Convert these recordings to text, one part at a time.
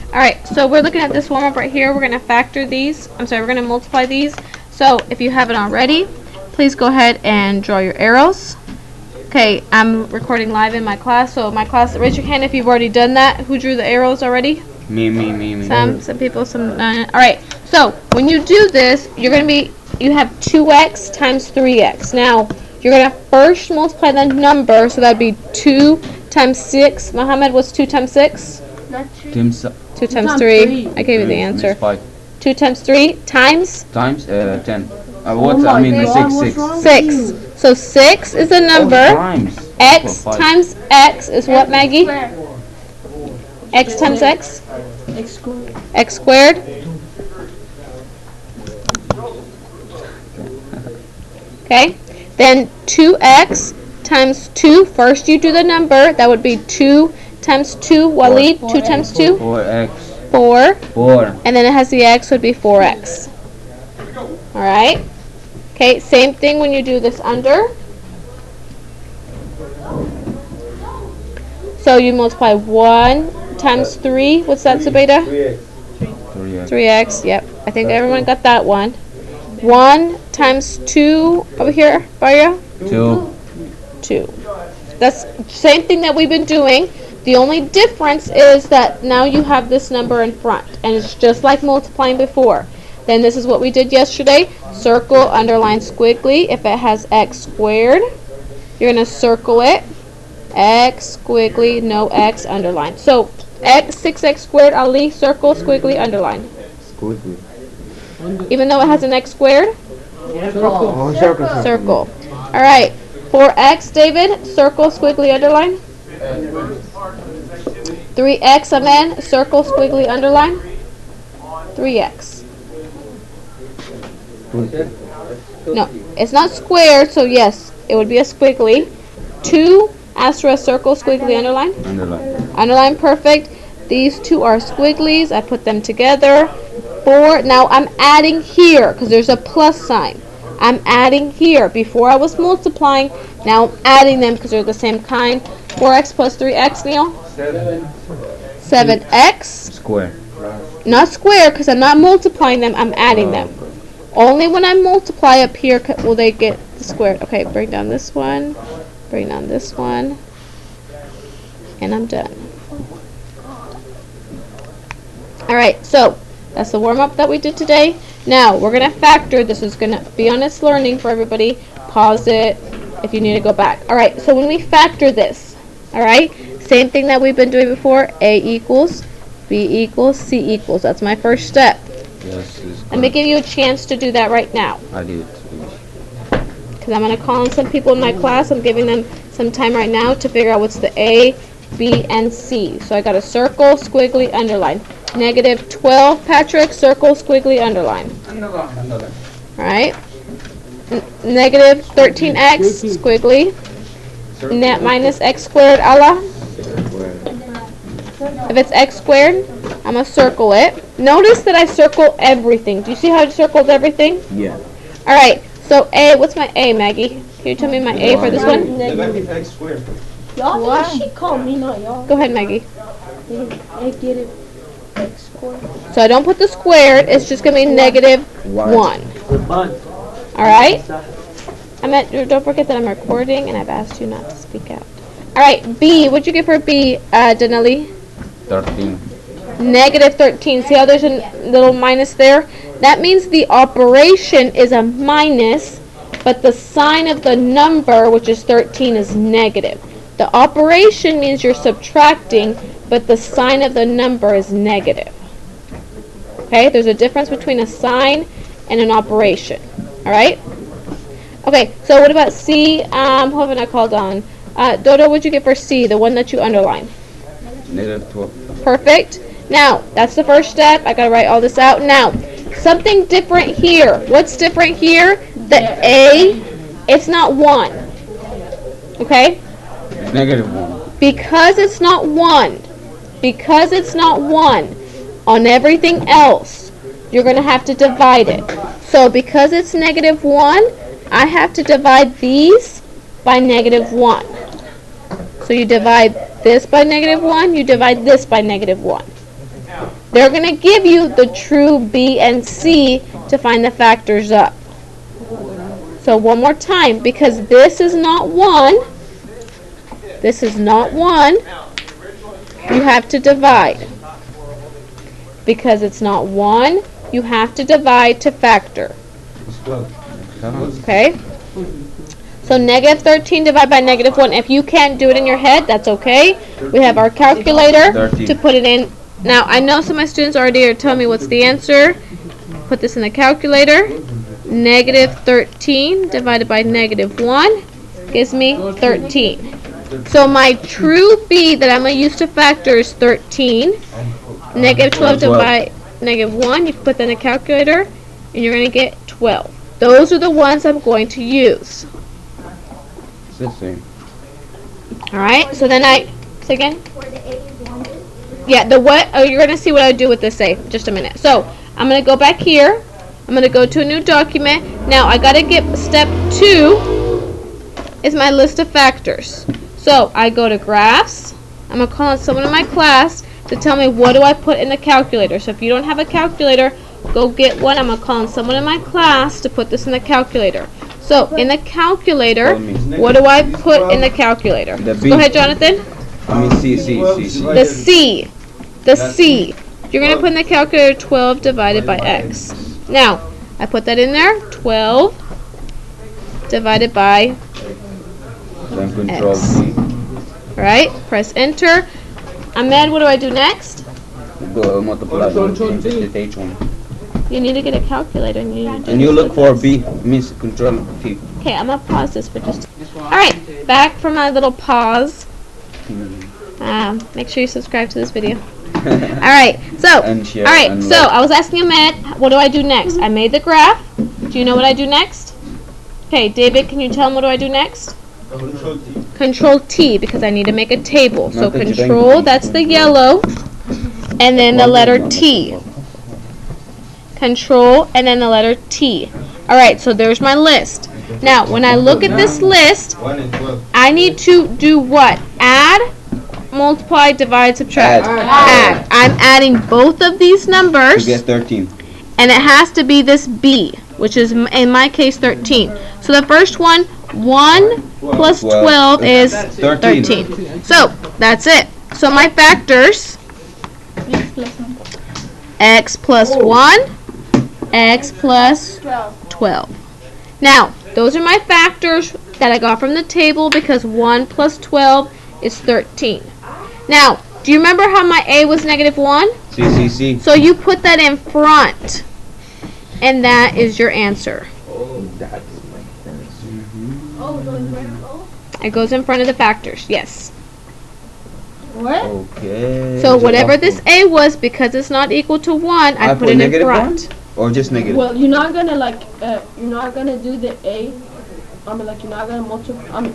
Alright, so we're looking at this warm up right here. We're going to factor these. We're going to multiply these. So if you haven't already, please go ahead and draw your arrows. Okay, I'm recording live in my class. So my class, raise your hand if you've already done that. Who drew the arrows already? Me. Some people, some. Alright, so when you do this, you have 2x times 3x. Now, you're going to first multiply the number, so that would be 2 times 6. Mohammed, what's 2 times 6? 2 times 3. I gave you the answer. 2 times 3 times? Times 10. I mean 6. 6. So 6 is the number. X times x is what, Maggie? X times x? X squared. X squared. Okay. Then 2x times 2. First you do the number. That would be 2 times 2. Waleed, 2 times 2? 4x. 4. And then it has the x, would be 4x. Alright. Okay, same thing when you do this under. So you multiply 1 times 3. What's that, Zubaydah? 3x. Yep. I think everyone got that one. 1 times 2 over here, Baria? 2. That's the same thing that we've been doing. The only difference is that now you have this number in front, and it's just like multiplying before. Then this is what we did yesterday. Circle, underline, squiggly. If it has x squared, you're going to circle it. X, squiggly, no x, underline. So, 6x squared, Ali, circle, squiggly, underline. Even though it has an x squared? Circle. Alright. 4x, David, circle, squiggly, underline. 3x, Amen, circle, squiggly, underline. 3x. No, it's not squared, so yes, it would be a squiggly. 2, asterisk, circle, squiggly, underline. Underline, perfect. These two are squigglies. I put them together. 4, now I'm adding here, because there's a plus sign. I'm adding here. Before I was multiplying, now I'm adding them because they're the same kind. 4x plus 3x, Neil? 7x. Square. Not square, because I'm not multiplying them, I'm adding them. Only when I multiply up here will they get the squared. Okay, bring down this one. Bring down this one. And I'm done. Alright, so that's the warm-up that we did today. Now, we're going to factor. This is going to be honest learning for everybody. Pause it if you need to go back. Alright, so when we factor this, alright, same thing that we've been doing before. A equals, B equals, C equals. That's my first step. Yes, Let me give you a chance to do that right now. I did. Because I'm going to call on some people in my class. I'm giving them some time right now to figure out what's the A, B, and C. So I got a circle, squiggly, underline. Negative 12, Patrick, circle, squiggly, underline. Alright. Negative 13x, squiggly. Net minus x squared, Allah. If it's x squared, I'm going to circle it. Notice that I circle everything. Do you see how I circled everything? Yeah. Alright, so A, what's my A, Maggie? Can you tell me my A for this one? Negative x squared. Y'all think she called me, not y'all. Go ahead, Maggie. Negative x squared. So I don't put the squared, it's just going to be negative 1. Alright? Don't forget that I'm recording and I've asked you not to speak out. Alright, B, what'd you get for B, Denali? 13. Negative 13. See how there's a little minus there? That means the operation is a minus, but the sign of the number, which is 13, is negative. The operation means you're subtracting, but the sign of the number is negative. Okay, there's a difference between a sign and an operation. Alright? Okay, so what about C? Who haven't I called on? Dodo, what'd you get for C, the one that you underline? Negative 12. Perfect. Now, that's the first step. I gotta write all this out. Now, something different here. What's different here? The A, it's not 1. Okay? Negative 1. Because it's not 1, on everything else, you're going to have to divide it. So because it's negative 1, I have to divide these by negative 1. So you divide this by -1, you divide this by -1. They're going to give you the true B and C to find the factors up. So one more time, because this is not 1, this is not 1, you have to divide. Because it's not 1, you have to divide to factor. Okay? So -13 divided by -1. If you can't do it in your head, that's okay. We have our calculator 13. to put it in. Now, I know some of my students already are telling me what's the answer. Put this in the calculator. -13 divided by -1 gives me 13. So my true B that I'm going to use to factor is 13. -12 divided by -1, you can put that in the calculator, and you're going to get 12. Those are the ones I'm going to use. It's the same. Alright, so then say again? Yeah, the what? Oh, you're going to see what I do with this A. Just a minute. So, I'm going to go back here. I'm going to go to a new document. Now, I got to get step 2 is my list of factors. So, I go to graphs. I'm going to call on someone in my class to tell me what do I put in the calculator. So, if you don't have a calculator, go get one. I'm going to call on someone in my class to put this in the calculator. So, in the calculator, what do I put in the calculator? The B. Go ahead, Jonathan. I mean C. The C. The C. You're going to put in the calculator 12 divided by X. Now, I put that in there. 12 divided by Then control X. V. Alright, press enter. Ahmed, what do I do next? Go multiply the H1. You need to get a calculator and you need to do And you this look with for us. B. Means control T. Okay, I'm going to pause this for just Alright, back from my little pause. Make sure you subscribe to this video. Alright, so, And share alright, and so like. I was asking Ahmed, what do I do next? I made the graph. Do you know what I do next? Okay, David, can you tell him what do I do next? Control T, because I need to make a table. So Not that you control, don't- that's the yellow, and then the letter T. Control, and then the letter T. Alright, so there's my list. Now, when I look at this list, I need to do what? Add, multiply, divide, subtract. Add. I'm adding both of these You numbers, get 13. and it has to be this B, which is, in my case, 13. So the first one, 1 plus 12 is 13. So, that's it. So my factors, x plus 1, x plus 12. Now, those are my factors that I got from the table because 1 plus 12 is 13. Now, do you remember how my A was -1? C. So you put that in front, and that is your answer. It goes in front of the factors, yes. What? Okay. So whatever this A was, because it's not equal to 1, I put it in negative front. 1? Or just negative? Well, you're not gonna you're not gonna do the A. I mean, you're not gonna multiply.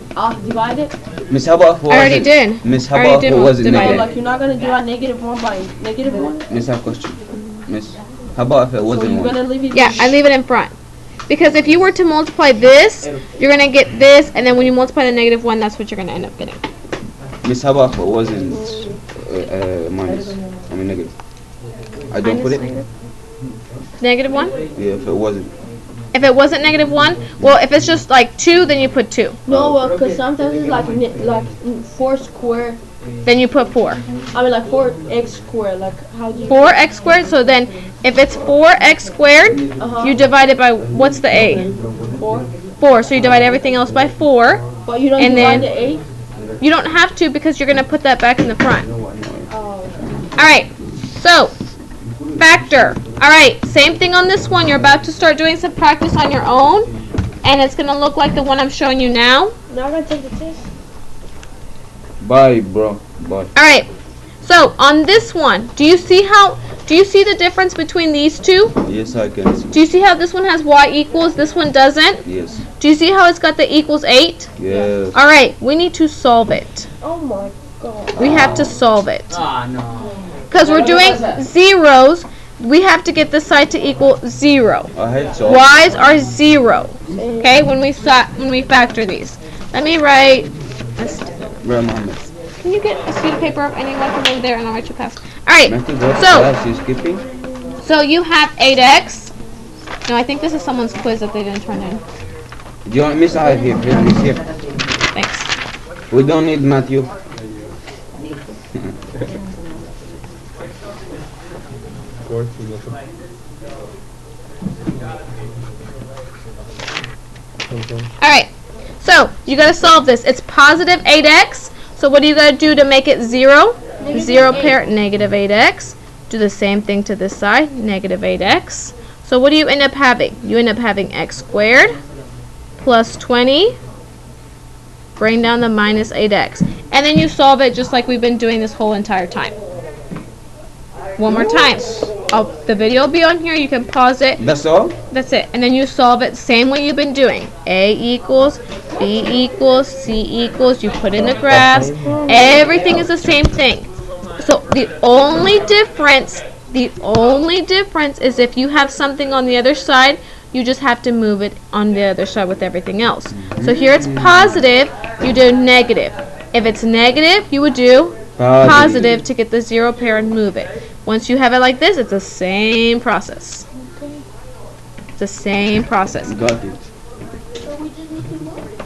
Divide it. Miss, how about if it I already wasn't- did. Miss, how I already about if did it wasn't divide So, it. negative? you're not gonna divide -1 by -1. Miss, I have a question. Miss, how about if it So wasn't you're 1? gonna leave it. Yeah, I leave it in front. Because if you were to multiply this, you're going to get this, and then when you multiply the -1, that's what you're going to end up getting. Miss, how about if it wasn't minus? I mean negative. I don't put it? -1? Yeah, if it wasn't. If it wasn't -1, well, if it's just like 2, then you put 2. No, well, because sometimes it's like 4 square. Then you put 4. I mean, like 4x squared. Like, how do you? 4x squared, so then if it's 4x squared, you divide it by, what's the A? 4. 4, so you divide everything else by 4. But you don't And divide then- the A. You don't have to because you're going to put that back in the front. Oh. Alright, so, factor. Alright, same thing on this one. You're about to start doing some practice on your own, and it's going to look like the one I'm showing you now. Not gonna take the test. Bye, bro. Bye. Alright, so on this one, do you see the difference between these two? Yes, I can see. Do you see how this one has y equals, this one doesn't? Yes. Do you see how it's got the equals 8? Yes. Alright, we need to solve it. Oh my god. We have to solve it. No. Because we're doing zeros, we have to get this side to equal 0. I had so. Y's are 0. Okay, when we factor these. Let me write, Grandma, Miss. Can you get a sheet of paper anyone from over there and I'll write you past? Alright, Matthew, what so class you skipping? so you have 8x. No, I think this is someone's quiz that they didn't turn in. Do you want Miss I here? Miss here. Thanks. We don't need Matthew. Alright, so you gotta solve this. It's positive 8x. So what do you gotta do to make it 0? Negative 0 8. pair, negative 8x. Do the same thing to this side, negative 8x. So what do you end up having? You end up having x squared plus 20. Bring down the minus 8x. And then you solve it just like we've been doing this whole entire time. One more time. The video will be on here. You can pause it. That's all? That's it. And then you solve it same way you've been doing. A equals, B equals, C equals. You put in the graphs. Everything is the same thing. So the only difference is if you have something on the other side, you just have to move it on the other side with everything else. So here it's positive, you do negative. If it's negative, you would do positive to get the 0 pair and move it. Once you have it like this, it's the same process. It's the same process. Got it. So we just need to mark.